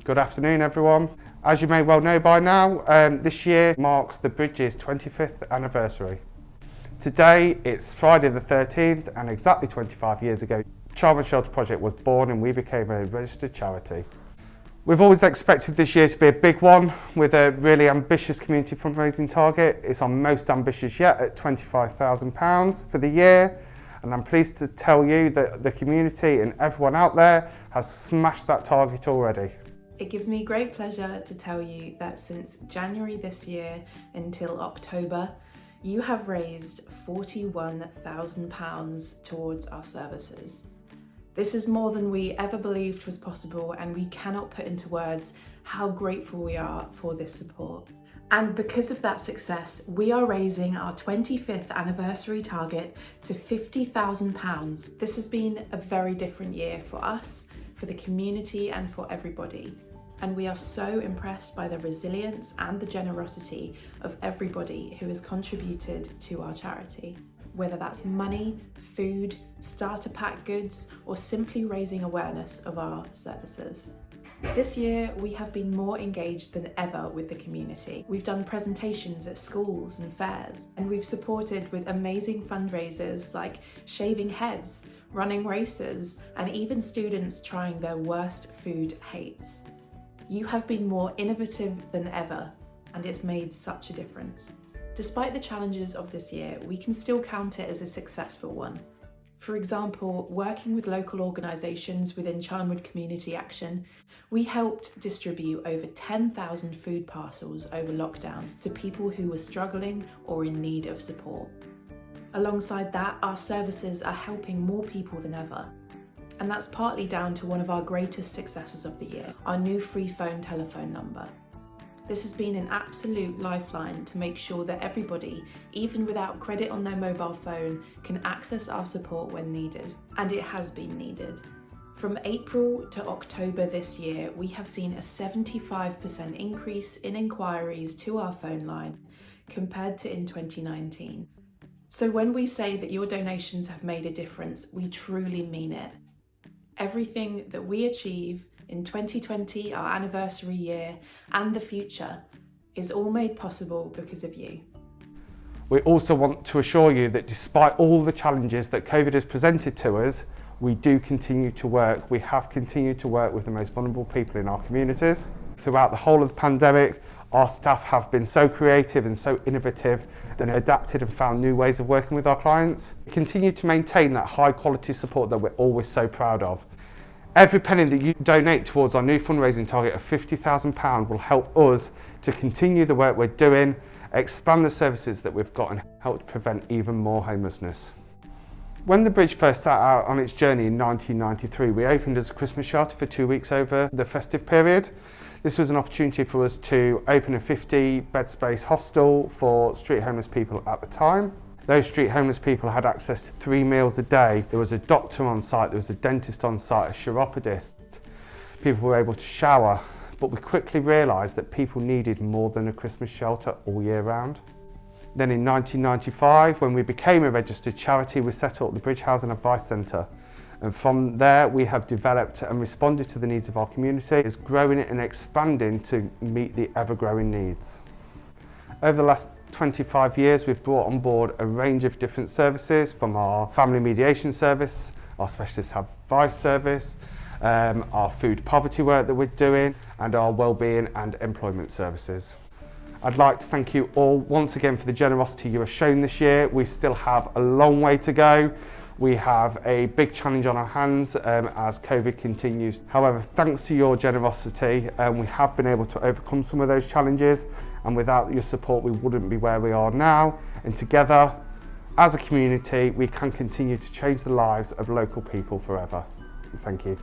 Good afternoon everyone. As you may well know by now, this year marks the bridge's 25th anniversary. Today it's Friday the 13th and exactly 25 years ago, Charwood Shelter Project was born and we became a registered charity. We've always expected this year to be a big one with a really ambitious community fundraising target. It's our most ambitious yet at £25,000 for the year. And I'm pleased to tell you that the community and everyone out there has smashed that target already. It gives me great pleasure to tell you that since January this year until October, you have raised £41,000 towards our services. This is more than we ever believed was possible, and we cannot put into words how grateful we are for this support. And because of that success, we are raising our 25th anniversary target to £50,000. This has been a very different year for us, for the community and for everybody. And we are so impressed by the resilience and the generosity of everybody who has contributed to our charity. Whether that's money, food, starter pack goods, or simply raising awareness of our services. This year, we have been more engaged than ever with the community. We've done presentations at schools and fairs, and we've supported with amazing fundraisers like shaving heads, running races, and even students trying their worst food hates. You have been more innovative than ever, and it's made such a difference. Despite the challenges of this year, we can still count it as a successful one. For example, working with local organisations within Charnwood Community Action, we helped distribute over 10,000 food parcels over lockdown to people who were struggling or in need of support. Alongside that, our services are helping more people than ever. And that's partly down to one of our greatest successes of the year, our new free phone telephone number. This has been an absolute lifeline to make sure that everybody, even without credit on their mobile phone, can access our support when needed. And it has been needed. From April to October this year, we have seen a 75% increase in inquiries to our phone line compared to in 2019. So when we say that your donations have made a difference, we truly mean it. Everything that we achieve in 2020, our anniversary year, and the future is all made possible because of you. We also want to assure you that despite all the challenges that COVID has presented to us, we do continue to work. We have continued to work with the most vulnerable people in our communities. Throughout the whole of the pandemic, our staff have been so creative and so innovative and adapted and found new ways of working with our clients. We continue to maintain that high quality support that we're always so proud of. Every penny that you donate towards our new fundraising target of £50,000 will help us to continue the work we're doing, expand the services that we've got and help to prevent even more homelessness. When the bridge first set out on its journey in 1993, we opened as a Christmas shelter for 2 weeks over the festive period. This was an opportunity for us to open a 50-bed space hostel for street homeless people at the time. Those street homeless people had access to 3 meals a day. There was a doctor on site, there was a dentist on site, a chiropodist. People were able to shower, but we quickly realised that people needed more than a Christmas shelter all year round. Then in 1995, when we became a registered charity, we set up the Bridge Housing Advice Centre. And from there, we have developed and responded to the needs of our community, is growing it and expanding to meet the ever-growing needs. Over the last 25 years, we've brought on board a range of different services, from our family mediation service, our specialist advice service, our food poverty work that we're doing, and our wellbeing and employment services. I'd like to thank you all once again for the generosity you have shown this year. We still have a long way to go. We have a big challenge on our hands as COVID continues. However, thanks to your generosity, we have been able to overcome some of those challenges, and without your support, we wouldn't be where we are now. And together, as a community, we can continue to change the lives of local people forever. Thank you.